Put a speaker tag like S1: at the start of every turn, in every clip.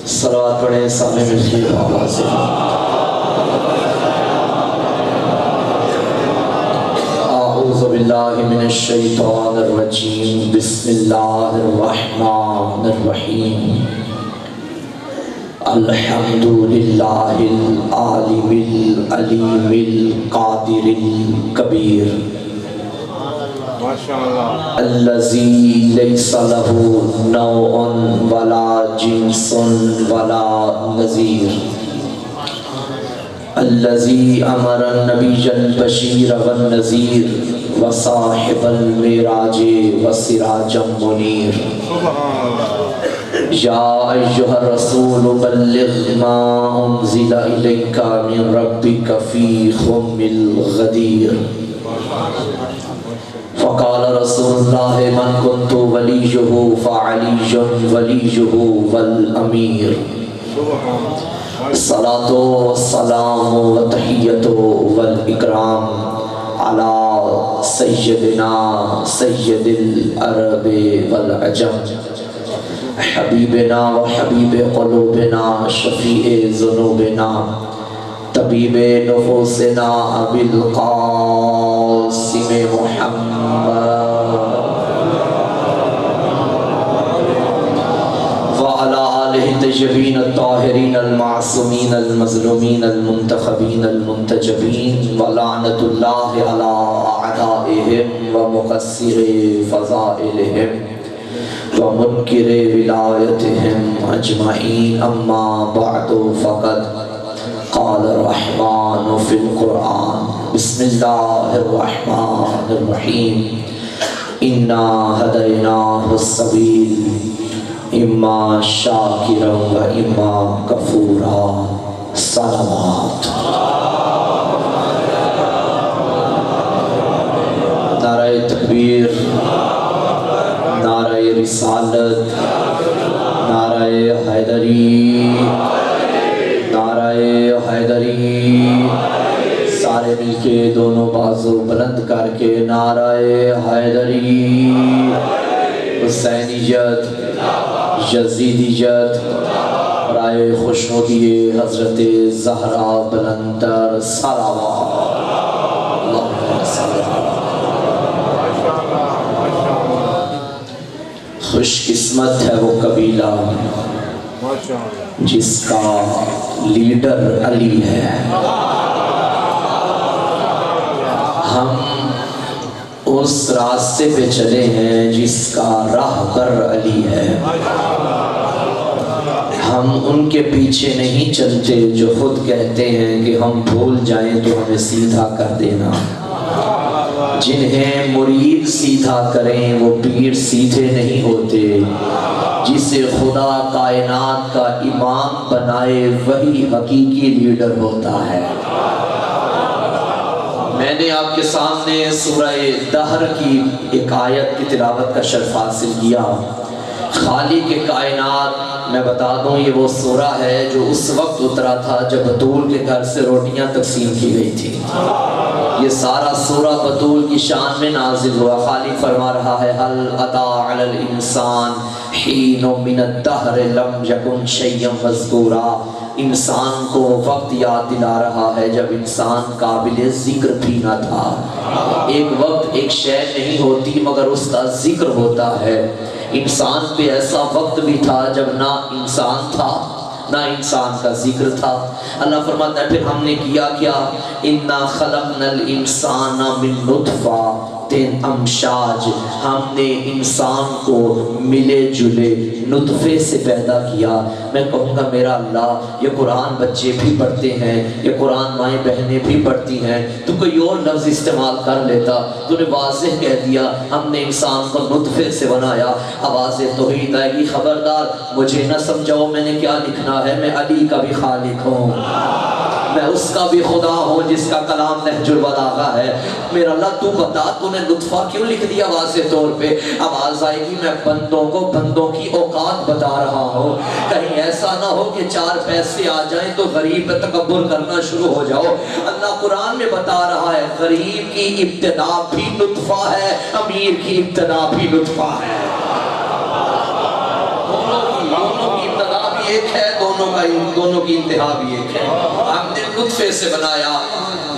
S1: صلوات پڑھیں سامنے ملکی آواز سے۔ اعوذ باللہ من الشیطان الرجیم، بسم اللہ الرحمن الرحیم۔ الحمد للہ العالم العلیم القادر الکبیر، الذی لیس لہ نوع ولا جنس ولا نظیر، الذی امر النبی البشیر والنذیر وصاحب المعراج وسراجا منیر۔ یا ایھا الرسول بلغ ما انزل الیک من ربک فی ام الغدیر۔ فقال رسول اللہ من کنت ولیہ فعلی ولیہ والامیر۔ الصلاۃ والسلام والتحیۃ والاکرام علی سیدنا سید العرب والعجم، حبیبنا و حبیب قلوبنا شفیع ذنوبنا طبیب نفوسنا ابی القاسم محمد وعلی آلہ الطیبین الطاہرین المعصومین المظلومین المنتخبین المنتجبین، ولعنۃ اللہ علی اعدائہم ومقصر فضائلہم ومنکر ولایتہم اجمعین، اما بعد فقد قال الرحمن فی القرآن۔ بسم اللہ الرحمن الرحیم۔ انا ہدیناہ السبیل اما شاکرا و اما کفورا۔ صلوات۔ نعرہ تکبیر، نعرہ رسالت، نعرہ حیدری، نعرہ حیدری، سارے مل کے دونوں بازو بلند کر کے نعرہ حیدری، حسینیت، یزیدیت، رائے خوشنودی حضرت زہرا بلندر، صلوات۔ اللہم صلی اللہ۔ خوش قسمت ہے وہ قبیلہ جس کا لیڈر علی ہے۔ ہم اس راستے پہ چلے ہیں جس کا راہبر علی ہے۔ ہم ان کے پیچھے نہیں چلتے جو خود کہتے ہیں کہ ہم بھول جائیں تو ہمیں سیدھا کر دینا۔ جنہیں مرید سیدھا کریں وہ پیر سیدھے نہیں ہوتے۔ جسے خدا کائنات کا امام بنائے وہی حقیقی لیڈر ہوتا ہے۔ میں نے آپ کے سامنے سورہ دہر کی ایک آیت کی تلاوت کا شرف حاصل کیا۔ خالق کائنات، میں بتا دوں یہ وہ سورہ ہے جو اس وقت اترا تھا جب بطول کے گھر سے روٹیاں تقسیم کی گئی تھی۔ یہ سارا سورہ بطول کی شان میں نازل ہوا۔ خالق فرما رہا ہے هل اتى على الانسان حین من الدہر لم یکن شیئا مذکورا۔ انسان کو وقت یاد دلا رہا ہے جب انسان قابل ذکر بھی نہ تھا۔ ایک وقت ایک شے نہیں ہوتی مگر اس کا ذکر ہوتا ہے۔ انسان پہ ایسا وقت بھی تھا جب نہ انسان تھا نہ انسان کا ذکر تھا۔ اللہ فرماتا ہے پھر ہم نے کیا کیا، اِنَّا خَلَقْنَا الْإِنسَانَ مِن نُطْفَةٍ امشاج، ہم نے انسان کو ملے جلے نطفے سے پیدا کیا۔ میں کہوں گا میرا اللہ یہ قرآن بچے بھی پڑھتے ہیں، یہ قرآن مائیں بہنیں بھی پڑھتی ہیں، تو کوئی اور لفظ استعمال کر لیتا۔ تو نے واضح کہہ دیا ہم نے انسان کو نطفے سے بنایا۔ آواز توحید آئے گی، خبردار مجھے نہ سمجھاؤ میں نے کیا لکھنا ہے، میں علی کا بھی خالق ہوں، میں اس کا بھی خدا ہوں جس کا کلام نہج البلاغہ ہے۔ میرا اللہ تو بتا تو نے لطفہ کیوں لکھ دیا واضح طور پہ؟ آواز آئے گی میں بندوں کو بندوں کی اوقات بتا رہا ہوں، کہیں ایسا نہ ہو کہ چار پیسے آ جائیں تو غریب پہ تکبر کرنا شروع ہو جاؤ۔ اللہ قرآن میں بتا رہا ہے غریب کی ابتدا بھی لطفہ ہے، امیر کی ابتدا بھی لطفہ ہے، دونوں کی ابتدا بھی ایک ہے، دونوں کی انتہا بھی ایک ہے۔ ہم نے نطفے سے بنایا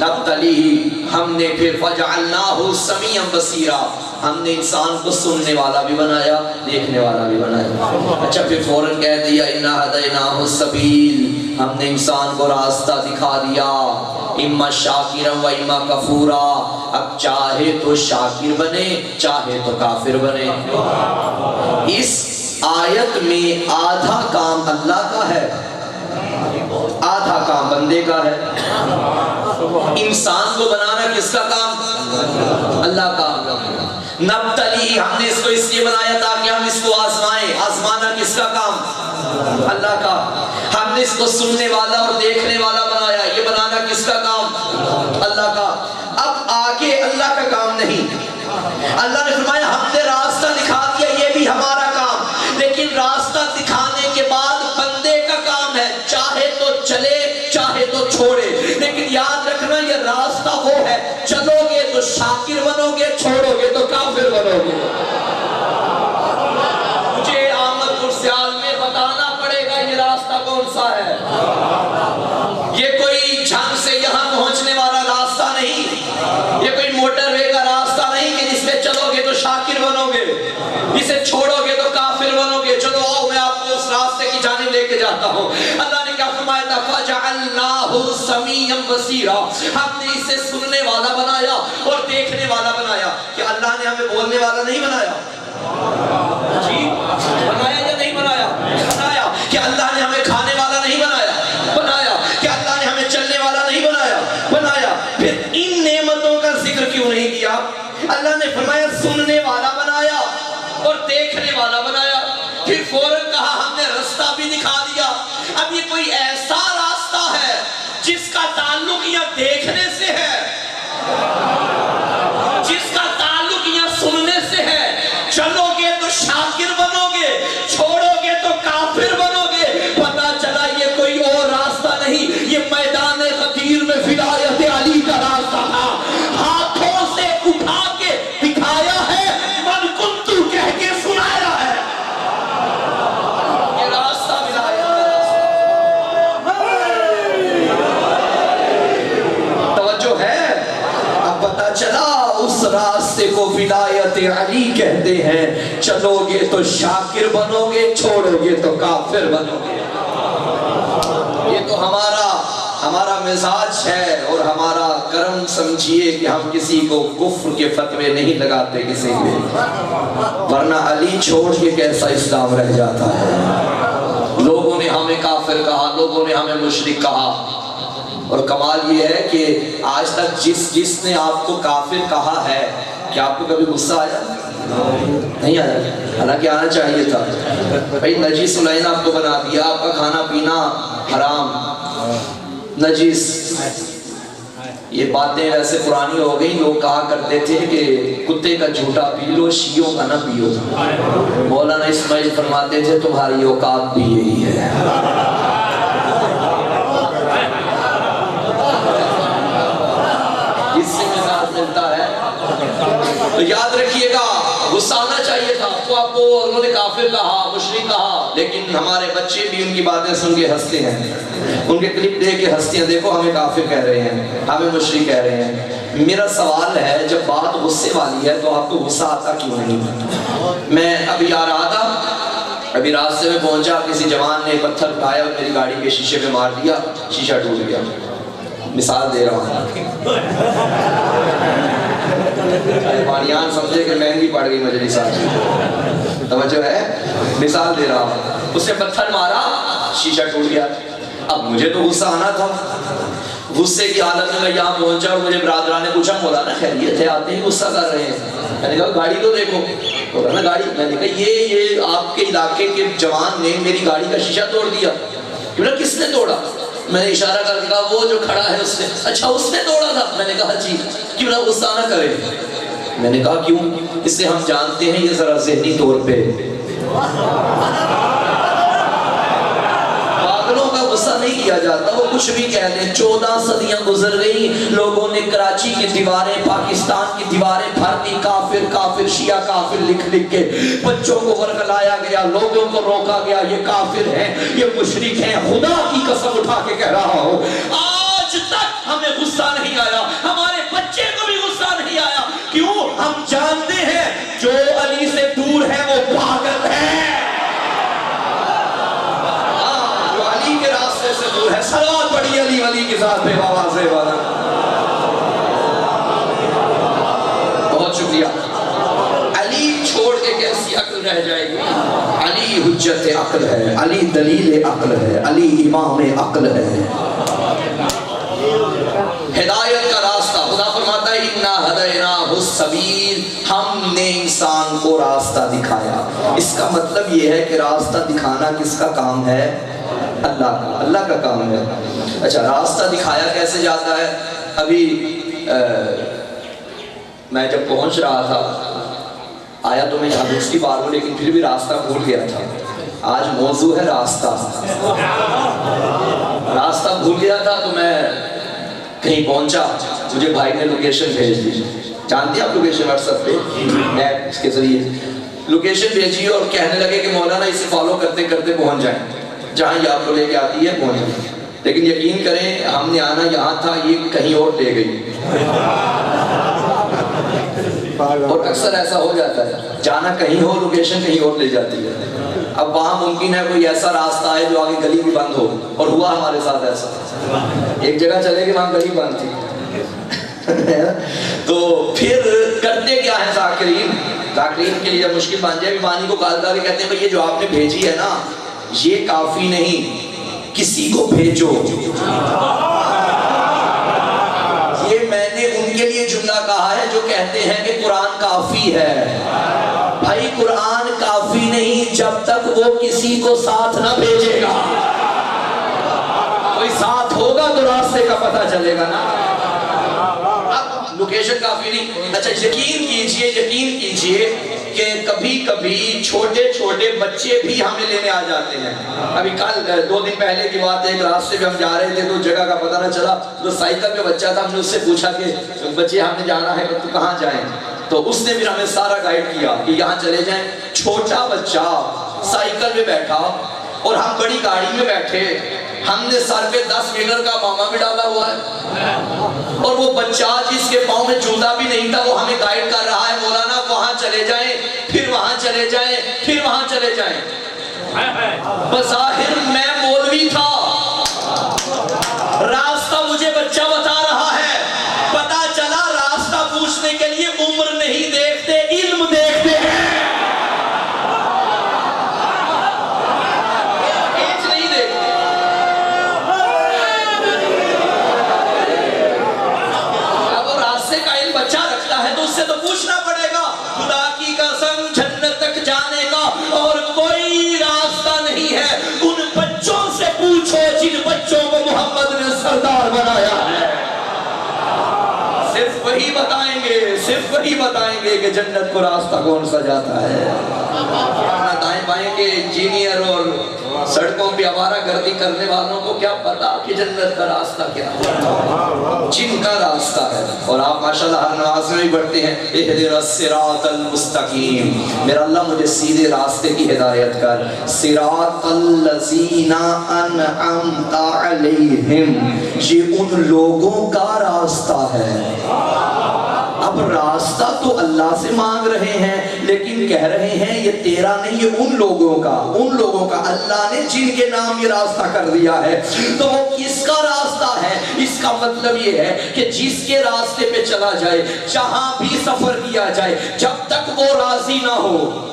S1: نبتلیہ، ہم نے پھر فجعلناہ سمیعا بصیرا، ہم نے انسان کو سننے والا بھی بنایا، دیکھنے والا بھی بنایا۔ اچھا پھر فوراً کہہ دیا انا ہدیناہ السبیل، ہم نے انسان کو راستہ دکھا دیا، اما شاکرا و اما کفورا، اب چاہے تو شاکر بنے چاہے تو کافر بنے۔ اس آیت میں آدھا کام اللہ کا ہے، آدھا کام بندے کا ہے۔ انسان کو بنانا کس کا کام؟ اللہ کا۔ نبتلی، ہم نے اس کو اس لیے بنایا تاکہ ہم اس کو آزمائیں، آزمانا کس کا کام؟ اللہ کا۔ ہم نے اس کو سننے والا اور دیکھنے والا بنایا، یہ بنانا کس کا کام؟ اللہ کا۔ اب آگے اللہ کا کام نہیں، اللہ نے فرمایا ہم نے راستہ دکھا دیا، یہ بھی ہمارا کام، لیکن راستہ دکھانے کے بعد بندے کا کام ہے، چاہے تو چلے چاہے تو چھوڑے، لیکن یاد رکھنا یہ راستہ وہ ہے، چلو گے تو شاکر بنو گے، چھوڑو گے تو کافر بنو گے۔ مجھے آمد مرسیال میں بتانا پڑے گا یہ راستہ کون سا ہے۔ یہ کوئی جھنگ سے یہاں پہنچنے والا راستہ نہیں، یہ کوئی موٹر وے کا راستہ نہیں کہ جس پہ چلو گے تو شاکر بنو گے، اسے چھوڑو گے تو کافر بنو گے۔ چلو آؤ میں آپ کو اس راستے کی جانب لے کے جاتا ہوں۔ اللہ نے کیا فرمایا تھا؟ فَجَعَلْنَاهُ سَمِيعًا بَصِيرًا، ہم نے اسے سننے والا بنایا اور دیکھنے والا بنایا۔ کہ اللہ نے ہمیں بولنے والا نہیں بنایا؟ جی بنایا یا نہیں بنایا؟ بنایا۔ کہ اللہ نے ہمیں کھانے والا نہیں بنایا؟ بنایا۔ کہ اللہ نے ہمیں چلنے والا نہیں بنایا؟ بنایا۔ پھر ان نعمتوں کا ذکر کیوں نہیں کیا؟ اللہ نے فرمایا سننے والا بنایا اور دیکھنے والا بنایا، پھر فوراً کہا ہم نے راستہ بھی دکھا دیا۔ اب یہ کوئی ایسا راستہ ہے جس کا تعلق یا دیکھنے سے ہے، جس کا تعلق یا سننے سے ہے، چلو گے تو شاکر بنو گے، چھوڑو گے تو کافر بنو گے۔ پتہ چلا یہ کوئی اور راستہ نہیں، یہ میدان غدیر میں ولایت علی کا راستہ تھا، ہاتھوں سے اٹھا کے دکھایا ہے، من کنتو کہہ کے سنایا ہے۔ یہ راستہ ولایت کا راستہ، توجہ ہے؟ اب پتہ چلا اس راستے کو ولایت علی کہتے ہیں، چلو گے تو شاکر بنو گے، چھوڑو گے تو کافر بنو گے۔ یہ تو ہمارا مزاج ہے اور ہمارا کرم سمجھیے کہ ہم کسی کو کفر کے فتوے نہیں لگاتے کسی کو، ورنہ علی چھوڑ کے کیسا اسلام رہ جاتا ہے۔ لوگوں نے ہمیں کافر کہا، لوگوں نے ہمیں مشرک کہا، اور کمال یہ ہے کہ آج تک جس نے آپ کو کافر کہا ہے، کیا آپ کو کبھی غصہ آیا؟ نہیں آیا، حالانکہ آنا چاہیے تھا۔ بھائی نجیس العین آپ کو بنا دیا، آپ کا کھانا پینا حرام، نجیس۔ یہ باتیں ویسے پرانی ہو گئی، لوگ کہا کرتے تھے کہ کتے کا جھوٹا پی لو، شیعوں کا نہ پیو۔ مولانا اسماعیل فرماتے تھے تمہاری اوقات بھی یہی ہے۔ اس سے مزاج ملتا ہے، تو یاد رکھیے گا غصہ آنا چاہیے تھا تو آپ کو انہوں نے کافر کہا، مشرک کہا، لیکن ہمارے بچے بھی ان کی باتیں سن کے ہنستے ہیں، ان کے کلپ دیکھ کے ہنستے ہیں، دیکھو ہمیں کافر کہہ رہے ہیں، ہمیں مشرک کہہ رہے ہیں۔ میرا سوال ہے جب بات غصے والی ہے تو آپ کو غصہ آتا کیوں نہیں؟ میں ابھی آ رہا تھا، ابھی راستے میں پہنچا، کسی جوان نے پتھر اٹھایا اور میری گاڑی کے شیشے پہ مار دیا، شیشہ ٹوٹ گیا۔ مثال دے رہا ہوں، بانیان سمجھے کہ مہنگی پڑ گئی مجلس آج، توجہ ہے، مثال دے رہا ہوں۔ اس نے پتھر مارا، شیشہ ٹوٹ گیا۔ اب مجھے تو غصہ آنا تھا، غصے کی حالت میں میں یہاں پہنچا اور مجھے برادران نے پوچھا مولانا خیریت ہے، آتے ہی غصہ کر رہے ہیں؟ میں نے کہا گاڑی تو دیکھو۔ مولانا گاڑی؟ میں نے کہا یہ آپ کے علاقے کے جوان نے میری گاڑی کا شیشہ توڑ دیا۔ کس نے توڑا؟ میں نے اشارہ کر کے کہا وہ جو کھڑا ہے اس نے۔ اچھا اس نے توڑا تھا؟ میں نے کہا جی۔ کیوں نہ غصہ نہ کرے؟ میں نے کہا کیوں؟ اس سے ہم جانتے ہیں یہ ذرا ذہنی طور پہ پاگلوں کا غصہ نہیں کیا جاتا، وہ کچھ بھی کہہ دیں۔ 14 صدیاں گزر گئی، لوگوں نے کراچی کی دیواریں، پاکستان کی دیواریں بھر دی کافر کافر شیعہ کافر لکھ لکھ کے۔ بچوں کو ورگلایا گیا، لوگوں کو روکا گیا، یہ کافر ہیں، یہ مشرک ہیں۔ خدا کی قسم اٹھا کے کہہ رہا ہوں، آج تک ہمیں غصہ نہیں آیا، ہمارے بچے کو بھی غصہ نہیں آیا۔ کیوں؟ ہم جانتے ہیں جو علی سے دور ہے وہ پاگل ہے، جو علی کے راستے سے دور ہے۔ صلوات پڑھی علی ولی کے ساتھ پہ بابا سے والا۔ بہت شکریہ۔ علی چھوڑ کے کیسی عقل رہ جائے گی؟ علی حجت عقل ہے، علی دلیل عقل ہے، علی امام عقل ہے۔ ہدایت کا راستہ، خدا فرماتا ہے اِنَّا هَدَيْنَاهُ السَّبِيلَ، ہم نے انسان کو راستہ دکھایا۔ اس کا مطلب یہ ہے کہ راستہ دکھانا کس کا کام ہے؟ اللہ کا، اللہ کا کام ہے۔ اچھا، راستہ دکھایا کیسے جاتا ہے؟ ابھی میں جب پہنچ رہا تھا، آیا تو میں یہاں دوسری بار ہوں لیکن پھر بھی راستہ بھول گیا تھا۔ آج موضوع ہے راستہ۔ راستہ بھول گیا تھا تو میں کہیں پہنچا، مجھے بھائی نے لوکیشن بھیج دی۔ جانتے ہیں آپ لوکیشن واٹس ایپ پہ ایپ کے ذریعے لوکیشن بھیجی اور کہنے لگے کہ مولانا اسے فالو کرتے کرتے پہنچ جائیں، جہاں یہ آپ کو لے کے آتی ہے پہنچ جائیں۔ لیکن یقین کریں ہم نے آنا یہاں تھا، یہ کہیں اور لے گئی۔ اور اکثر ایسا ہو جاتا ہے، جانا کہیں ہو لوکیشن کہیں اور لے جاتی ہے۔ اب وہاں ممکن ہے کوئی ایسا راستہ ہے جو آگے گلی بھی بند ہو، اور ہوا ہمارے ساتھ ایسا۔ ایک جگہ چلے گئے وہاں گلی بند تھی۔ تو پھر کرتے کیا ہے ذاکرین؟ ذاکرین کے لیے مشکل بن جائے، بانی کو کال کر کے کہتے ہیں بھئی یہ جو آپ نے بھیجی ہے نا یہ کافی نہیں، کسی کو بھیجو۔ یہ میں نے ان کے لیے جملہ کہا ہے جو کہتے ہیں کہ قرآن کافی ہے۔ بھائی قرآن کافی نہیں جب تک وہ کسی کو ساتھ نہ بھیجے گا۔ کوئی ساتھ ہوگا تو راستے کا پتہ چلے گا نا۔ اب لوکیشن کافی نہیں۔ اچھا یقین کیجئے کہ کبھی کبھی چھوٹے چھوٹے بچے بھی ہمیں لینے آ جاتے ہیں۔ ابھی کل 2 دن پہلے کی بات ہے، ایک راستے پہ ہم جا رہے تھے تو جگہ کا پتہ نہ چلا، تو سائیکل پہ بچہ تھا، ہم نے اس سے پوچھا کہ بچے ہم نے جانا ہے تو کہاں جائیں؟ تو اس نے بھی ہمیں سارا گائیڈ کیا کہ یہاں چلے جائیں۔ چھوٹا بچہ سائیکل میں بیٹھا اور ہم بڑی گاڑی میں بیٹھے، ہم نے سر پہ 10 میٹر کا ماما بھی ڈالا ہوا ہے، اور وہ بچہ جس کے پاؤں میں جوتا بھی نہیں تھا وہ ہمیں گائیڈ کر رہا ہے مولانا وہاں چلے جائیں، پھر وہاں چلے جائیں، پھر وہاں چلے جائیں۔ بظاہر میں مولوی تھا، راستہ مجھے بچہ بتا رہا ہے، پتا چلا راستہ پوچھنے کے لیے عمر نہیں دیکھتے، علم دیکھتے ہیں۔ تو پوچھنا پڑے گا، خدا کی قسم جنت تک جانے کا اور کوئی راستہ نہیں ہے۔ ان بچوں سے پوچھو جن بچوں کو محمد نے سردار بنایا ہے، صرف وہی بتائیں گے کہ جنت کو راستہ کون سا جاتا ہے۔ اپنا دائیں بائیں کے انجینئر اور سڑکوں پہ آوارہ گردی کرنے والوں کو کیا پتا کہ جنت کا راستہ کیا ہے، جن کا راستہ ہے۔ اور آپ ماشاءاللہ ہر نماز میں بھی پڑھتے ہیں اہدنا الصراط المستقیم، میرا اللہ مجھے سیدھے راستے کی ہدایت کر، صراط الذین انعمت علیہم، یہ ان لوگوں کا راستہ ہے۔ اب راستہ تو اللہ سے مانگ رہے ہیں لیکن کہہ رہے ہیں یہ تیرا نہیں، یہ ان لوگوں کا اللہ نے جن کے نام یہ راستہ کر دیا ہے۔ تو وہ کس کا راستہ ہے؟ اس کا مطلب یہ ہے کہ جس کے راستے پہ چلا جائے، جہاں بھی سفر کیا جائے، جب تک وہ راضی نہ ہو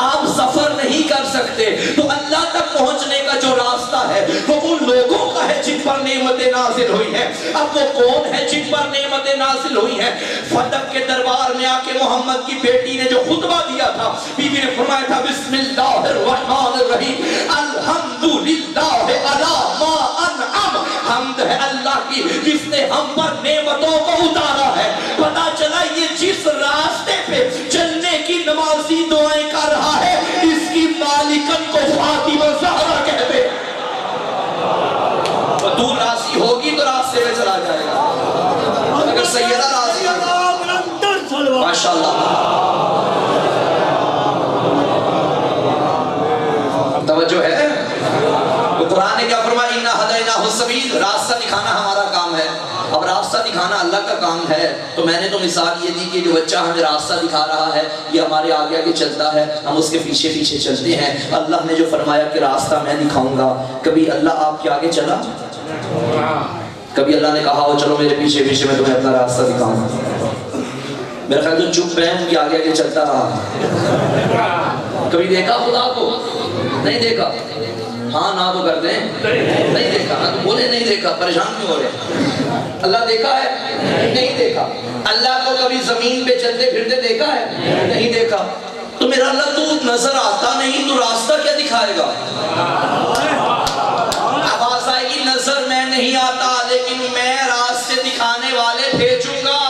S1: آپ سفر نہیں کر سکتے۔ تو اللہ تک پہنچنے کا جو راستہ ہے وہ ان لوگوں کا ہے جن پر نعمتیں نازل ہوئی ہیں۔ اب وہ کون ہے جن پر نعمتیں نازل ہوئی ہیں؟ فتح کے دربار میں آ کے محمد کی بیٹی نے جو خطبہ دیا تھا، بی بی نے فرمایا تھا بسم اللہ الرحمن الرحیم، الحمدللہ علی ما انعم، حمد ہے اللہ کی جس نے ہم پر نعمتوں کو اتارا ہے۔ پتا چلا یہ جس راستے پہ چلنے کی نمازی دعائیں کر رہا ہے اس کی مالکن کو فاطمہ زہرا کہتے ہیں۔ ماشاءاللہ. توجہ ہے. تو قرآن نے کیا فرمایا؟ اِنَّا هَدَيْنَاهُ السَّبِيلَ. راستہ دکھانا ہمارا کام ہے. اب راستہ دکھانا اللہ کا کام ہے. تو میں نے تو مثال یہ دی کہ جو بچہ ہمیں راستہ دکھا رہا ہے یہ ہمارے آگے آگے چلتا ہے, ہم اس کے پیچھے پیچھے چلتے ہیں. اللہ نے جو فرمایا کہ راستہ میں دکھاؤں گا, کبھی اللہ آپ کے آگے چلا؟ کبھی اللہ نے کہا ہو چلو میرے پیچھے پیچھے میں تمہیں اپنا راستہ دکھاؤں؟ میرا خیال تو چپ ہے ان کے آگے آگے چلتا رہا. کبھی دیکھا خدا کو؟ نہیں دیکھا. ہاں نہ تو کرتے ہیں نہیں دیکھا. تو بولے نہیں دیکھا, پریشان کیوں ہو رہے؟ اللہ دیکھا ہے؟ نہیں دیکھا. اللہ کو کبھی زمین پہ چلتے پھرتے دیکھا ہے؟ نہیں دیکھا. تو میرا اللہ تو نظر آتا نہیں تو راستہ کیا دکھائے گا؟ آواز آئے گی نظر میں نہیں آتا لیکن میں راستے دکھانے والے بھیجوں گا,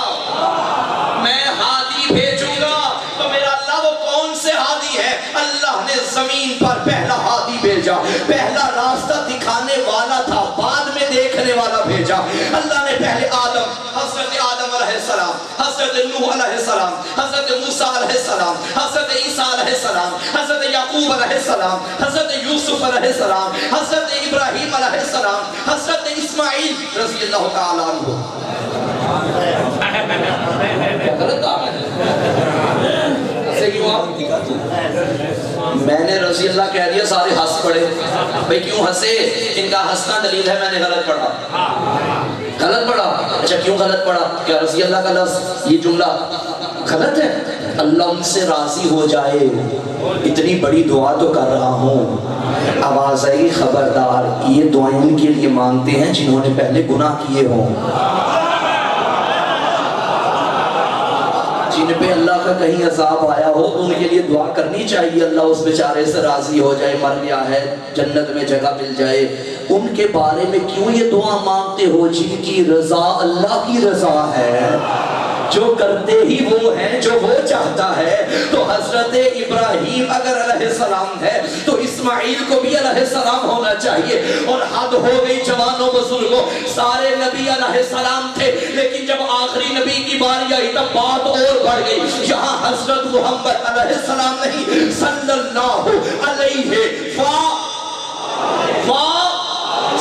S1: میں ہادی بھیجوں گا. تو میرا اللہ وہ کون سے ہادی ہے؟ اللہ نے زمین پر پہلا ہادی بھیجا, پہلا راستہ دکھانے والا تھا, بعد میں دیکھنے والا بھیجا. اللہ نے پہلے آدم, حضرت آدم علیہ السلام, حضرت نوح علیہ السلام, حضرت موسیٰ علیہ السلام, حضرت عیسیٰ علیہ السلام, حضرت یعقوب علیہ السلام, حضرت یوسف علیہ السلام, حضرت ابراہیم علیہ السلام, حضرت اسماعیل رضی اللہ تعالیٰ عنہ. کیا غلط کام ہے؟ میں نے رضی اللہ کہہ دیا, سارے ہنس پڑے. بھئی کیوں ہنسے؟ ان کا ہنسنا دلیل ہے میں نے غلط پڑھا. غلط پڑھا؟ اچھا کیوں غلط پڑھا؟ کیا رضی اللہ کا لفظ یہ جملہ غلط ہے؟ اللہ ان سے راضی ہو جائے, اتنی بڑی دعا تو کر رہا ہوں. آواز آئی خبردار, یہ دعائیں ان کے لیے مانگتے ہیں جنہوں نے پہلے گناہ کیے ہوں, جن پہ اللہ کا کہیں عذاب آیا ہو تو ان کے لیے دعا کرنی چاہیے. اللہ اس بیچارے سے راضی ہو جائے, مر گیا ہے جنت میں جگہ مل جائے. ان کے بارے میں کیوں یہ دعا مانگتے ہو جن کی رضا اللہ کی رضا ہے, جو کرتے ہی وہ ہیں جو وہ چاہتا ہے. تو حضرت ابراہیم اگر علیہ السلام ہے تو اسماعیل کو بھی علیہ السلام ہونا چاہیے. اور حد ہو گئی جوانوں بزرگوں, سارے نبی علیہ السلام تھے لیکن جب آخری نبی کی باری آئی تب بات اور بڑھ گئی. یہاں حضرت محمد علیہ السلام نہیں, صلی اللہ علیہ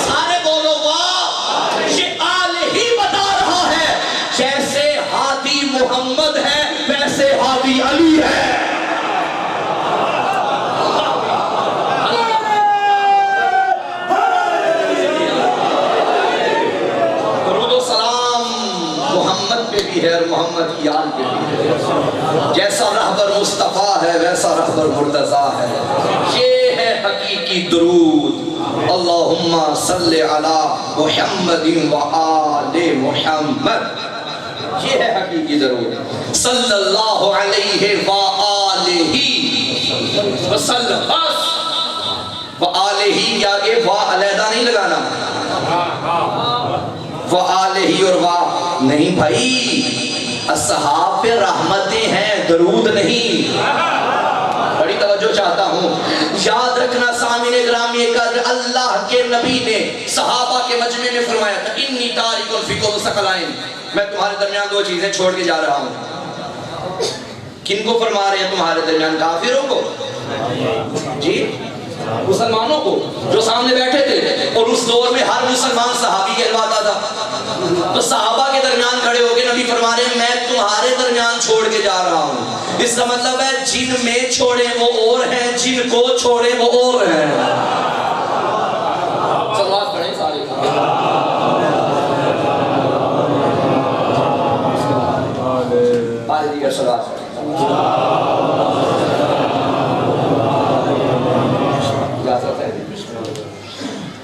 S1: سارے بولو واہ. یہ آلہ ہی بتا رہا ہے جیسے ہادی محمد ہے ویسے ہادی علی ہے. درود و سلام محمد پہ بھی ہے اور محمد کی آل پہ بھی ہے. جیسا رہبر مصطفیٰ ہے ویسا رہبر مرتضیٰ ہے. یہ ہے حقیقی درود. اللہم صلی علی محمد و آل محمد. یہ ہے حقیقی درود. صلی اللہ علیہ وآلہ وسلم. بس وآلہ کے آگے واہ علیحدہ نہیں لگانا, وآلہ اور واہ نہیں بھائی. اصحاب پہ رحمتیں ہیں, درود نہیں. بڑی توجہ چاہتا ہوں, یاد رکھنا سامعین گرامی, اللہ کے نبی نے صحابہ کے مجمع میں فرمایا تھا انی تارک فیکم ثقلین, میں تمہارے درمیان دو چیزیں چھوڑ کے جا رہا ہوں. کن کو فرما رہے ہیں تمہارے درمیان؟ کافروں کو جی, مسلمانوں کو جو سامنے بیٹھے تھے. اور اس دور میں ہر مسلمان صحابی کہلواتا تھا. تو صحابہ کے درمیان کھڑے ہو کے نبی فرما رہے ہیں میں تمہارے درمیان چھوڑ کے جا رہا ہوں. اس کا مطلب ہے جن میں چھوڑے وہ اور ہیں, جن کو چھوڑے وہ اور ہیں. صلوات پڑھیں سارے. دیگر صلوات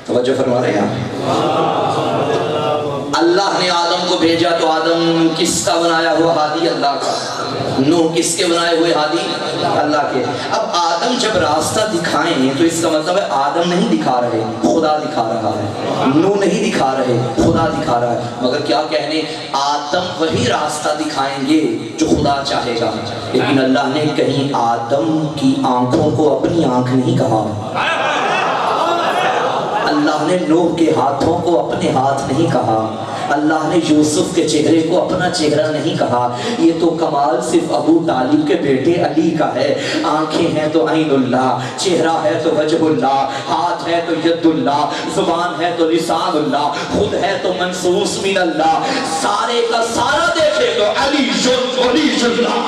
S1: توجہ فرما رہے ہیں. اللہ نے آدم کو بھیجا تو آدم کس کا بنایا ہوا ہادی؟ اللہ کا. نوح کس کے بنائے ہوئے ہادی؟ اللہ کے. اب آدم جب راستہ دکھائیں تو اس کا مطلب ہے آدم نہیں دکھا رہے, خدا دکھا رہا ہے. نوح نہیں دکھا رہے, خدا دکھا رہا ہے. مگر کیا کہنے, آدم وہی راستہ دکھائیں گے جو خدا چاہے گا. لیکن اللہ نے کہیں آدم کی آنکھوں کو اپنی آنکھ نہیں کہا, اللہ نے نوح کے ہاتھوں کو اپنے ہاتھ نہیں کہا, اللہ نے یوسف کے چہرے کو اپنا چہرہ نہیں کہا، یہ تو کمال صرف ابو طالب کے بیٹے علی کا ہے۔ آنکھیں ہیں تو عین اللہ، چہرہ ہے تو وجہ اللہ، ہاتھ ہے تو ید اللہ، زبان ہے تو لسان اللہ، خود ہے تو منصوص من اللہ، سارے کا سارا دیکھے تو علی اللہ،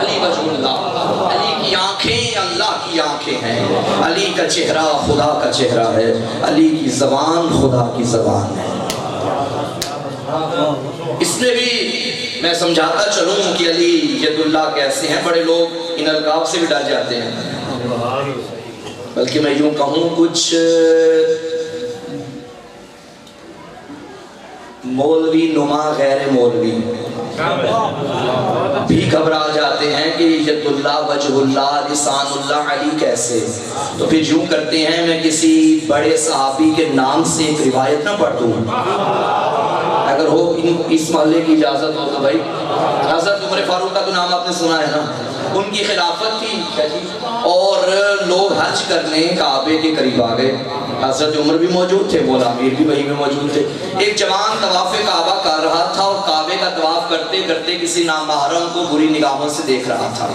S1: علی وجہ اللہ، علی کی آنکھیں اللہ کی آنکھیں ہیں، علی کا چہرہ خدا کا چہرہ ہے، علی کی زبان خدا کی زبان ہے۔ اس میں بھی میں سمجھاتا چلوں کہ علی ید اللہ کیسے ہیں۔ بڑے لوگ ان القاب سے بھی ڈر جاتے ہیں، بلکہ میں یوں کہوں کچھ مولوی نما غیر مولوی بھی گھبرا جاتے ہیں کہ ید اللہ وجہ اللہ لسان اللہ علی کیسے۔ تو پھر یوں کرتے ہیں میں کسی بڑے صحابی کے نام سے ایک روایت نہ پڑھ دوں، اگر ہو اس محلے کی اجازت ہو تو بھائی۔ حضرت عمر فاروق کا تو نام آپ نے سنا ہے نا، ان کی خلافت تھی اور لوگ حج کرنے کعبے کے قریب آ گئے، حضرت عمر بھی موجود تھے، مولا امیر بھی وہیں میں موجود تھے۔ ایک جوان طواف کعبہ کر رہا تھا اور کعبے کا طواف کرتے کرتے کسی نامحرم کو بری نگاہوں سے دیکھ رہا تھا۔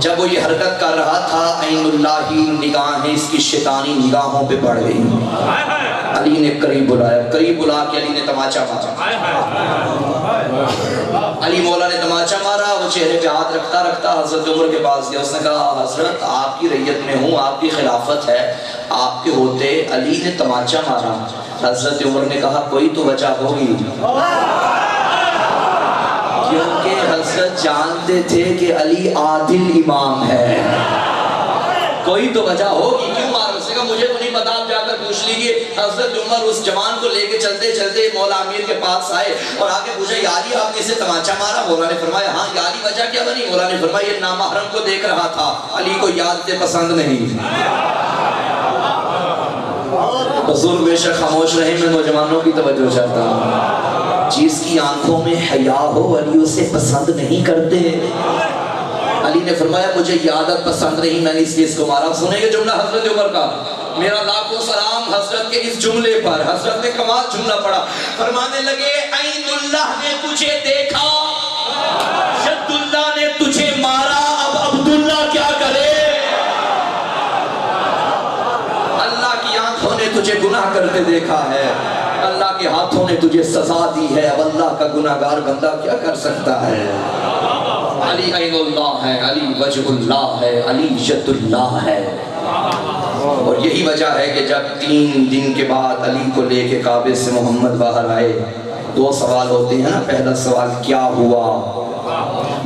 S1: جب وہ یہ حرکت کر رہا تھا عین اللہ ہی نگاہیں اس کی شیطانی نگاہوں پہ پڑ گئی۔ علی نے قریب بلایا، قریب بلا کے علی نے تماچا مارا، علی مولا نے تماچا مارا، وہ چہرے پہ ہاتھ رکھتا رکھتا حضرت عمر کے پاس گیا، اس نے کہا حضرت آپ کی رعیت میں ہوں، آپ کی خلافت ہے، آپ کے ہوتے علی نے تماچا مارا۔ حضرت عمر نے کہا کوئی تو وجہ ہوگی، کیونکہ حضرت جانتے تھے کہ علی عادل امام ہے، کوئی تو وجہ ہوگی، کیوں مارا؟ اس نے کہا مجھے تو نہیں پتا، آپ جا کر پوچھ لیجئے۔ حضرت عمر اس جوان کو لے کے چلتے چلتے مولا امیر کے پاس آئے اور آ کے پوچھا یا علی آپ نے اسے تماچا مارا؟ مولا نے فرمایا ہاں۔ یا علی وجہ کیا بنی؟ مولا نے فرمایا یہ نامحرم کو دیکھ رہا تھا، علی کو یاد سے پسند نہیں۔ حضور بے شک خاموش رہے، میں نوجوانوں کی توجہ چاہتا ہوں، جس کی آنکھوں میں حیا ہو علی اسے پسند نہیں کرتے۔ علی نے فرمایا مجھے یہ عادت پسند نہیں، میں نے اس لیے اس کو مارا۔ سنیں گے جملہ حضرت عمر کا؟ میرا لاکھوں سلام حضرت کے اس جملے پر۔ حضرت نے کمال جملہ پڑھا، فرمانے لگے عین اللہ نے تجھے دیکھا، ید اللہ نے تجھے مارا، اب عبداللہ کیا کرے؟ اللہ کی آنکھوں نے تجھے گناہ کرتے دیکھا ہے، اللہ کے ہاتھوں نے تجھے سزا دی ہے، اب اللہ کا گناہگار بندہ کیا کر سکتا ہے؟ علی عین اللہ ہے، علی وجہ اللہ ہے، علی ید اللہ ہے۔ اور یہی وجہ ہے کہ جب 3 دن کے بعد علی کو لے کے کعبے سے محمد باہر آئے، 2 سوال ہوتے ہیں نا، پہلا سوال کیا ہوا،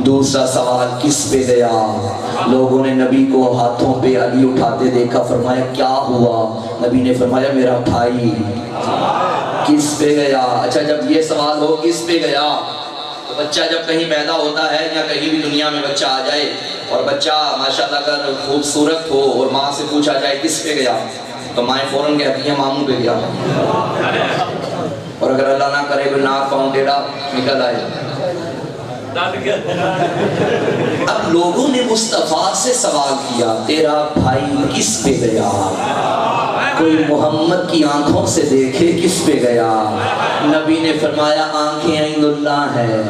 S1: دوسرا سوال کس پہ گیا۔ لوگوں نے نبی کو ہاتھوں پہ علی اٹھاتے دیکھا، فرمایا کیا ہوا؟ نبی نے فرمایا میرا بھائی۔ کس پہ گیا؟ اچھا جب یہ سوال ہو کس پہ گیا، تو بچہ جب کہیں پیدا ہوتا ہے یا کہیں بھی دنیا میں بچہ آ جائے اور بچہ ماشاءاللہ اگر خوبصورت ہو اور ماں سے پوچھا جائے کس پہ گیا، تو مائیں فوراً کہتی ہیں ماموں پہ گیا، اور اگر اللہ نہ کرے کوئی ناک پاؤں ٹیڑھا نکل آئے۔ اب لوگوں نے مصطفیٰ سے سوال کیا تیرا بھائی کس پہ گیا؟ کوئی محمد کی آنکھوں سے دیکھے کس پہ گیا؟ نبی نے فرمایا آنکھیں عین اللہ ہے،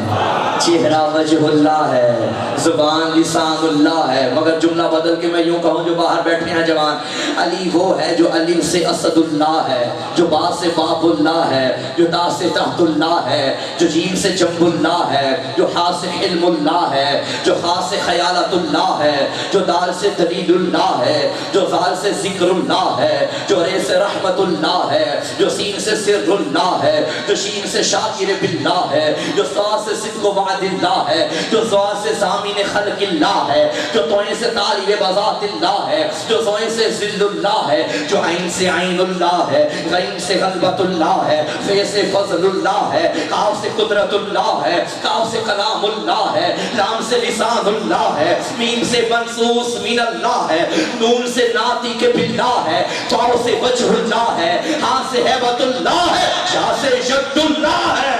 S1: چہرہ وجہ اللہ ہے، زبان لسان اللہ ہے۔ مگر جملہ بدل کے میں یوں کہوں جو باہر بیٹھے ہیں جوان، علی وہ ہے جو علی سے اسد اللہ ہے، جو با سے باب اللہ ہے، جو تا سے تحت اللہ ہے، جو جیم سے جنب اللہ ہے، جو ہا سے علم اللہ ہے، جو خا سے خیالت اللہ ہے، جو دال سے دلیل اللہ ہے، جو زال سے ذکر اللہ ہے، جو رے سے رحمت اللہ ہے، جو سین سے سر اللہ ہے، جو شین سے شاکر باللہ ہے، جو سا سے صدق و وعد اللہ ہے، جو زوا سے زامین خلق اللہ ہے، جو توئیں سے طالب بذات اللہ ہے، جو زوئیں سے ذل اللہ ہے، جو عین سے عین اللہ ہے، غین سے غلبت اللہ ہے، فے سے فضل اللہ ہے، قاف سے قدرت اللہ ہے، قاف سے کلام اللہ ہے، لام سے لسان اللہ ہے، میم سے منصوص من اللہ ہے، نون سے ناطق باللہ ہے، واو سے وجہ اللہ ہے، ہاں سے ہیبت اللہ ہے، شاہ سے ید اللہ ہے۔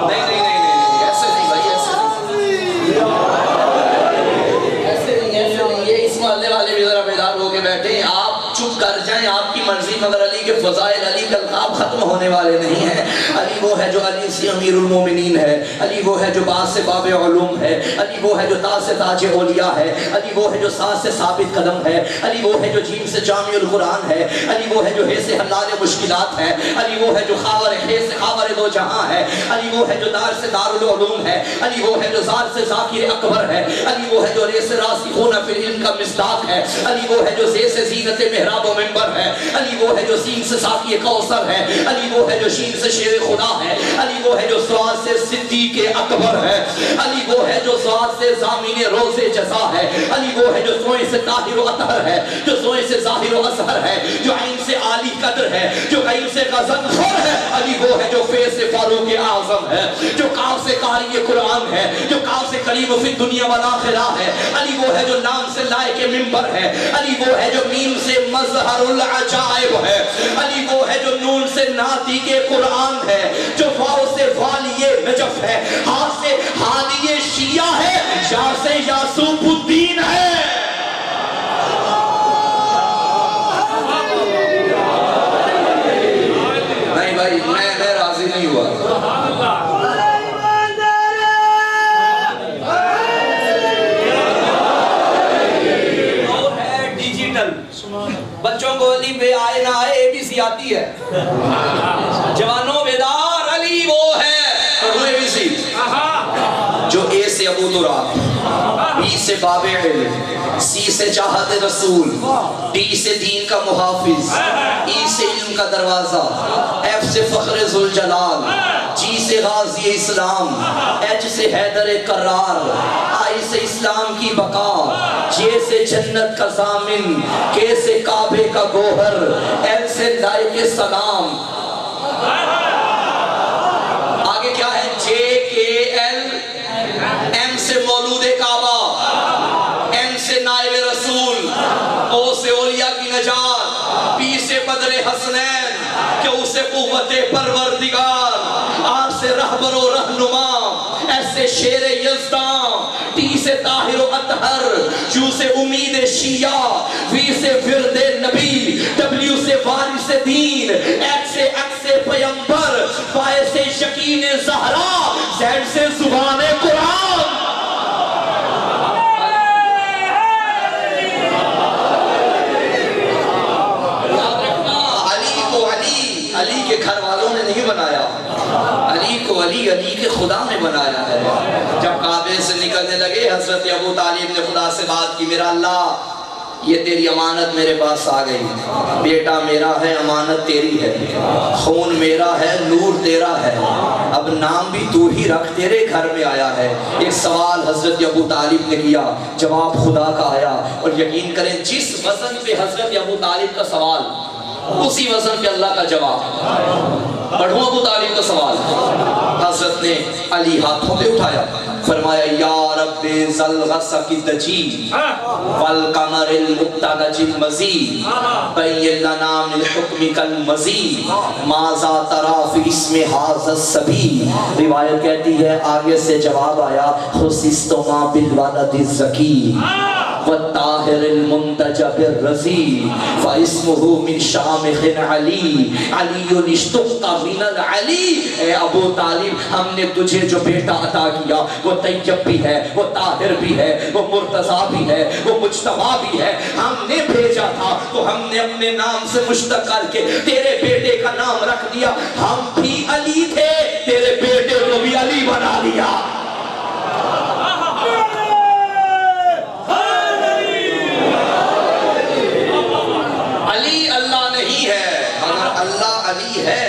S1: نہیں نہیں نہیں نہیں ایسے نہیں بھائی، ایسے نہیں، یہ اس محلے والے بھی ذرا بیدار ہو کے بیٹھے۔ آپ چپ کر جائیں آپ کی مرضی، مگر علی کے فضائل، علی کے القاب ختم ہونے والے نہیں ہیں۔ علی وہ ہے جو علی سے امیر المومنین ہے، علی وہ ہے جو باز سے باب علوم ہے، علی وہ ہے جو تاج سے تاج اولیاء ہے، علی وہ ہے جو ساز سے ثابت قدم ہے، علی وہ ہے جو جیم سے جامع القرآن ہے، علی وہ ہے جو ہے سے حلال مشکلات ہے، علی وہ ہے جو خاور ہے سے خاور دو جہاں ہے، علی وہ ہے جو دار سے دار العلوم ہے، علی وہ ہے جو ذات سے ذاکر اکبر ہے، علی وہ ہے جو ریس سے راسخون فی العلم کا مصداق ہے، علی وہ ہے جو زی سے زینت محراب و منبر ہے، علی وہ ہے جو سین سے ساقی کوثر ہے، علی وہ ہے جو شین سے شیر خدا ہے، علی وہ ہے جو سواد سے صدیق اکبر ہے، علی وہ ہے جو سواد سے ضامن روز جزا ہے، علی وہ ہے جو سوئیں سے طاہر و اطہر ہے، جو سوئیں سے ظاہر و اظہر ہے، جو عین سے عالی قدر ہے، جو غیب سے غضب خور ہے، علی وہ ہے جو فیض سے فاروق اعظم ہے، جو کاف سے قاری قرآن ہے، جو کاف سے قریب فی الدنیا والآخرہ ہے، علی وہ ہے جو نام سے لائق ممبر ہے، علی وہ ہے جو میم سے مظہر العجائب ہے، علی وہ ہے جو نون سے ناطق قرآن ہے، جو واو سے والی نجف ہے، ہاں سے ہادی شیعہ ہے، یا سے یاسوب الدین ہے۔ نہیں بھائی میں راضی نہیں ہوا۔ بچوں کو علی پہ آئے نہ آئے اے بی سی آتی ہے، جوانوں بیدار، علی وہ ہے اے بی سی جو اے سے ابو تراب، بی سے باب علم، سی سے چاہت رسول، ڈی سے دین کا محافظ، ای سے علم کا دروازہ، ایف سے فخر ذوالجلال، جی سے غازی اسلام، ایچ سے حیدر کرار، آئی سے اسلام کی بقا، جے سے جنت کا ضامن، کے سے کعبے کا گوہر، ایل سے لائق سلام۔ آگے کیا ہے؟ جے کے ایل، ایم سے مولود کعبہ، ایم سے نائب رسول، او سے اولیاء کی نجات، پی سے بدر حسنین کہ اسے قوت پروردگار، آر سے رہبر و رہنما، ایس سے شیر یزدان، ٹی سے طاہر و اطہر، یو سے امید شیعہ، وی سے ورد نبی، ڈبلیو سے وارث دین، ایکس سے عکس پیمبر، وائی سے یقین زہرا، زیڈ سے زبان قرآن۔ علی کے گھر والوں نے نہیں بنایا، علی کو علی کے خدا نے بنایا ہے۔ جب کعبے سے نکلنے لگے حضرت ابو طالب نے خدا سے بات کی، میرا اللہ یہ تیری امانت میرے پاس آ گئی، بیٹا میرا ہے، امانت تیری ہے، خون میرا ہے، نور تیرا ہے، اب نام بھی تو ہی رکھ، تیرے گھر میں آیا ہے۔ ایک سوال حضرت ابو طالب نے کیا، جواب خدا کا آیا، اور یقین کریں جس وزن پہ حضرت ابو طالب کا سوال، اسی وزن پہ اللہ کا جواب۔ پڑھوں ابو طالب کا سوال، حضرت نے علی ہاتھوں پہ اٹھایا، فرمایا یا رب ذل غسق الدجی والقمر المبتغج المزید بین لنا من حکمک المزید ماذا ترى فی اسم ھذا الصبی۔ روایت کہتی ہے آگے سے جواب آیا، خصصت ما بالولد الزکی والطاہر المنتجب الرزی فاسمہ من شامخ علی علی اشتق من العلی۔ اے ابو طالب ہم نے تجھے جو بیٹا عطا کیا وہ طیب بھی ہے، وہ طاہر بھی ہے، وہ مرتضیٰ بھی ہے، وہ مجتبیٰ بھی ہے۔ ہم نے بھیجا تھا تو ہم نے اپنے نام سے مشتق کر کے تیرے بیٹے کا نام رکھ دیا، ہم بھی علی تھے، تیرے بیٹے کو بھی علی بنا دیا۔ علی اللہ نہیں ہے مگر اللہ علی ہے۔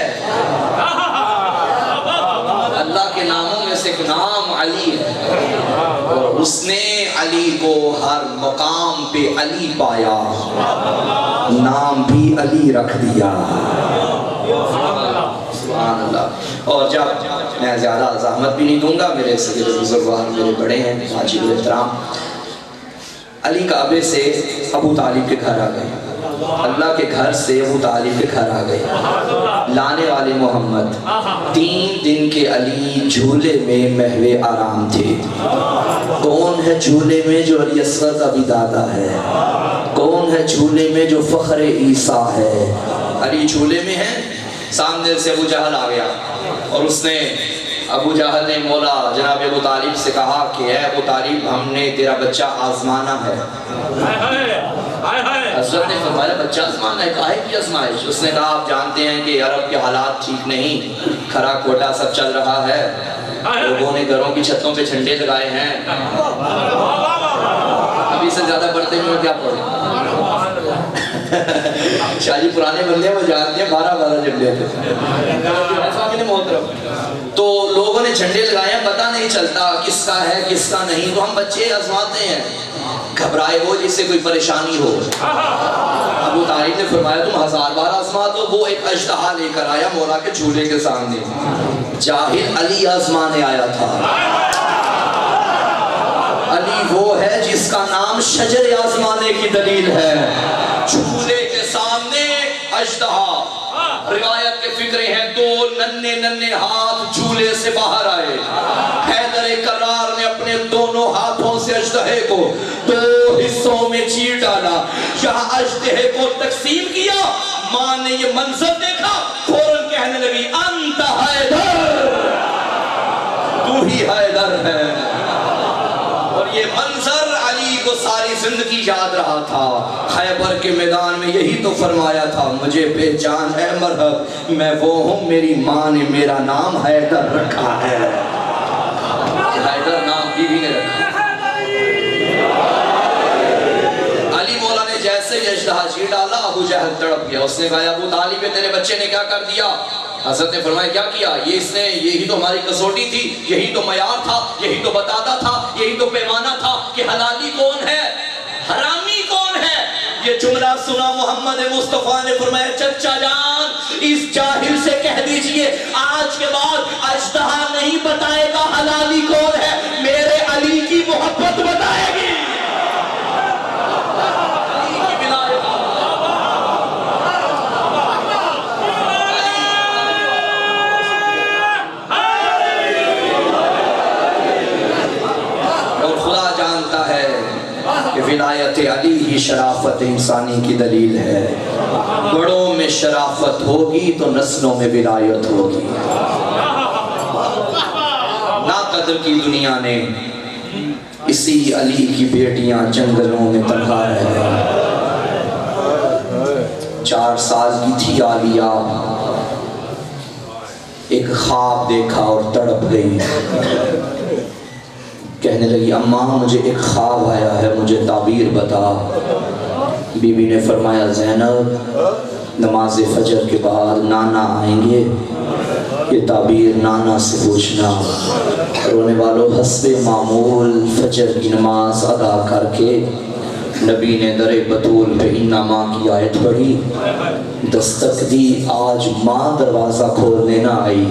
S1: اللہ کے ناموں میں سے ایک نام علی ہے، اور اس نے علی کو ہر مقام پہ علی پایا، نام بھی علی رکھ دیا۔ سبحان اللہ۔ اور جب میں زیادہ زحمت بھی نہیں دوں گا، میرے صغیر بزرگوار میرے بڑے ہیں واجب احترام، علی کعبے سے ابو طالب کے گھر آ گئے، اللہ کے گھر سے ابو طالب کے گھر آ گئے، لانے والے محمد 3 دن کے علی جھولے میں محو آرام تھے۔ کون ہے جھولے میں؟ جو علی اصغر کا بھی دادا ہے۔ کون ہے جھولے میں جو فخر عیسیٰ ہے؟ علی جھولے میں ہے، سامنے سے ابو جہل آ گیا اور اس نے ابو جہل نے مولا جناب ابو طالب سے کہا کہ اے ابو طالب ہم نے تیرا بچہ آزمانا ہے۔ حضرت نے فرمایا بچہ آزمانا ہے، کاہے کی آزمائش؟ اس نے کہا آپ جانتے ہیں کہ عرب کے حالات ٹھیک نہیں، کھرا کھوٹا سب چل رہا ہے، لوگوں نے گھروں کی چھتوں پہ جھنڈے لگائے ہیں، ابھی سے زیادہ پڑھتے میں کیا پڑھیں؟ شاہ جی پرانے بندے وہ جانتے ہیں 12 جھنڈے تھے محترم، تو لوگوں نے جھنڈے لگائے ہیں، پتہ نہیں چلتا کس کا ہے کس کا نہیں، تو ہم بچے آزماتے ہیں، گھبرائے ہو جس سے کوئی پریشانی ہو۔ ابو طالب نے فرمایا تم 1000 بار آزما دو۔ وہ ایک اژدہا لے کر آیا مولا کے جھولے کے سامنے، جاہل علی آزمانے آیا تھا۔ علی وہ ہے جس کا نام شجر آزمانے کی دلیل ہے۔ جھولے کے سامنے اژدہا، روایت کے فکرے ہیں 2 ننھے ہاتھ جھولے سے باہر آئے، حیدر کرار نے اپنے دونوں ہاتھوں سے اژدہے کو 2 حصوں میں چیر ڈالا، یہاں اژدہے کو تقسیم کیا۔ ماں نے یہ منظر دیکھا، فوراً کہنے لگی انت حیدر، تو ہی حیدر ہے۔ اور یہ منظر علی کو ساری زندگی یاد رہا تھا۔ خیبر کے میدان میں یہی تو فرمایا تھا مجھے پہچان ہے مرحب، میں وہ ہوں میری ماں نے میرا نام حیدر رکھا ہے۔ حیدر نام بیوی نے رکھا۔ علی مولا نے جیسے ہی اژدہا چیر ڈالا، ابو جہل تڑپ گیا۔ اس نے کہا ابو طالب تیرے بچے نے کیا کر دیا؟ حضرت نے فرمایا کیا کیا؟ یہی تو ہماری کسوٹی تھی، یہی تو معیار تھا، یہی تو بتاتا تھا، یہی تو پیمانہ تھا کہ حلالی کون ہے حرامی کون ہے۔ یہ جملہ سنا محمد مصطفیٰ نے فرمایا چچا جان اس جاہل سے کہہ دیجئے آج کے بعد اژدہا نہیں بتائے گا حلالی کون ہے، میرے علی کی محبت بتائے گی۔ کہ ولایت علی ہی شرافت انسانی کی دلیل ہے۔ بڑوں میں شرافت ہوگی تو نسلوں میں ولایت ہوگی۔ ناقدر کی دنیا نے اسی علی کی بیٹیاں جنگلوں میں تنہا رہ گئیں۔ 4 سال کی تھی عالیہ، ایک خواب دیکھا اور تڑپ گئی، کہنے لگی اماں مجھے ایک خواب آیا ہے، مجھے تعبیر بتا۔ بی بی نے فرمایا زینب نماز فجر کے بعد نانا آئیں گے، یہ تعبیر نانا سے پوچھنا۔ رونے والوں حسب معمول فجر کی نماز ادا کر کے نبی نے در بطول پہ اِنّا ماں کی آیت پڑھی، دستک دی آج ماں دروازہ کھولنے نہ آئی۔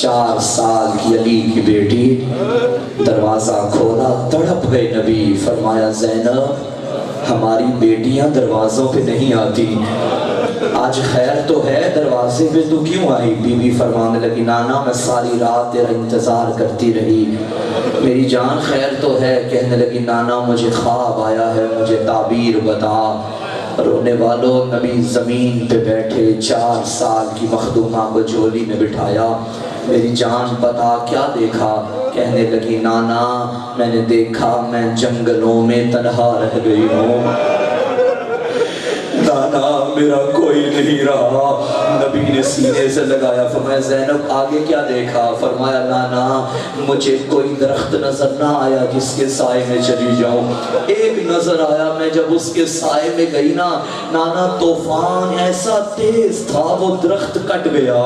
S1: 4 سال کی علی کی بیٹی دروازہ کھولا، تڑپ گئے نبی، فرمایا زینب ہماری بیٹیاں دروازوں پہ نہیں آتی، آج خیر تو ہے دروازے پہ تو کیوں آئی؟ بی بی فرمانے لگی نانا میں ساری رات تیرا انتظار کرتی رہی، میری جان خیر تو ہے۔ کہنے لگی نانا مجھے خواب آیا ہے، مجھے تعبیر بتا۔ رونے والوں نبی زمین پہ بیٹھے 4 سال کی مخدومہ کو جھولی میں بٹھایا، میری جان بتا کیا دیکھا؟ کہنے لگی نانا میں نے دیکھا میں جنگلوں میں تنہا رہ گئی ہوں، نانا میرا کوئی نہیں رہا۔ نبی نے سینے سے لگایا، فرمایا زینب آگے کیا دیکھا؟ فرمایا نانا مجھے کوئی درخت نظر نہ آیا جس کے سائے میں چلی جاؤں، ایک نظر آیا، میں جب اس کے سائے میں گئی نا نانا طوفان ایسا تیز تھا وہ درخت کٹ گیا،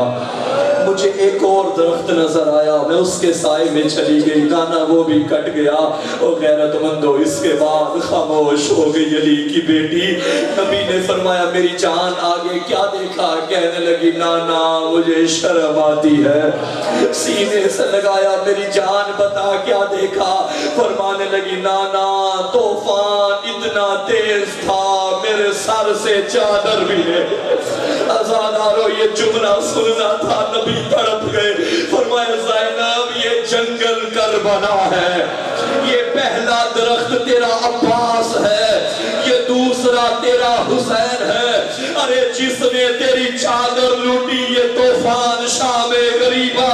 S1: مجھے ایک اور درخت نظر آیا، میں اس کے سائے میں چلی گئی، نانا وہ بھی کٹ گیا۔ او غیرت مندو اس کے بعد خاموش ہو گئی علی کی بیٹی۔ نبی نے فرمایا میری جان آگے کیا دیکھا؟ کہنے لگی نانا مجھے شرم آتی ہے، سینے سے لگایا، میری جان بتا کیا دیکھا؟ فرمانے لگی نانا طوفان اتنا تیز تھا میرے سر سے چادر بھی ہے۔ آزادارو یہ جملہ سننا تھا، نبی تڑپ گئے، فرمایا زینب یہ جنگل کربلا ہے، یہ پہلا درخت تیرا عباس ہے، یہ دوسرا تیرا حسین ہے، ارے جس نے تیری چادر لوٹی یہ طوفان شام غریبا،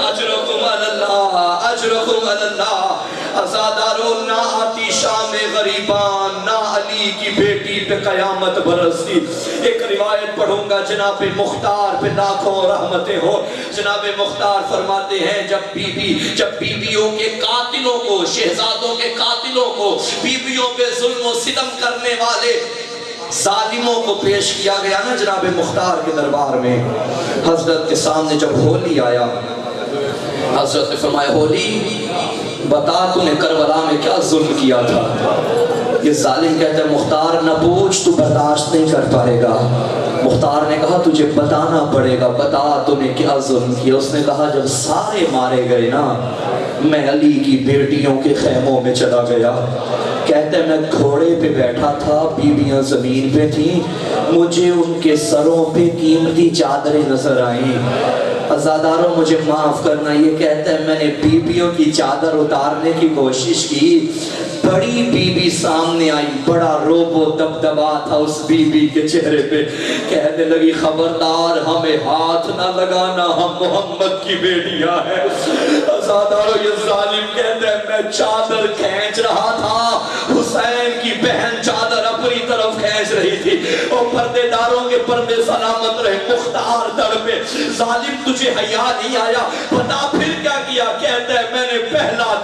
S1: اجرکم اللہ اجرکم اللہ۔ عزادارو نہ آتی شام غریبان، نہ علی کی بیٹی پہ قیامت برستی۔ ایک روایت پڑھوں گا، جناب مختار پہ لاکھوں رحمتیں ہو۔ جناب مختار فرماتے ہیں جب بیویوں کے قاتلوں کو، شہزادوں کے قاتلوں کو، بیویوں پہ ظلم و ستم کرنے والے ظالموں کو پیش کیا گیا نا جناب مختار کے دربار میں، حضرت کے سامنے جب ہولی آیا، حضرت نے فرمایا ہولی بتا تو نے کربلا میں کیا ظلم کیا تھا؟ یہ ظالم کہتا ہے مختار نہ پوچھ، تو برداشت نہیں کر پائے گا۔ مختار نے کہا تجھے بتانا پڑے گا، بتا تو نے کیا ظلم کیا؟ اس نے کہا جب سارے مارے گئے نا، میں علی کی بیٹیوں کے خیموں میں چلا گیا، کہتے میں گھوڑے پہ بیٹھا تھا، بیویاں زمین پہ تھیں، مجھے ان کے سروں پہ قیمتی چادریں نظر آئیں۔ عزاداروں مجھے معاف کرنا، یہ کہتا ہے میں نے بیویوں کی چادر اتارنے کی کوشش کی، بڑی بیوی سامنے آئی، بڑا روب و دبدبا تھا اس بیوی کے چہرے پہ، کہنے لگی خبردار ہمیں ہاتھ نہ لگانا، ہم محمد کی بیٹیاں ہیں۔ عزاداروں یہ ظالم کہتا ہے میں چادر کھینچ رہا تھا، حسین کی بہن چادر اپنی طرف کھینچ رہی تھی، اور پردے داروں کے پردے سلامت رہے، مختار در پہ۔ ظالم تجھے حیا نہیں آیا؟ بتا پھر کیا کیا؟ کہتا ہے میں نے پہلا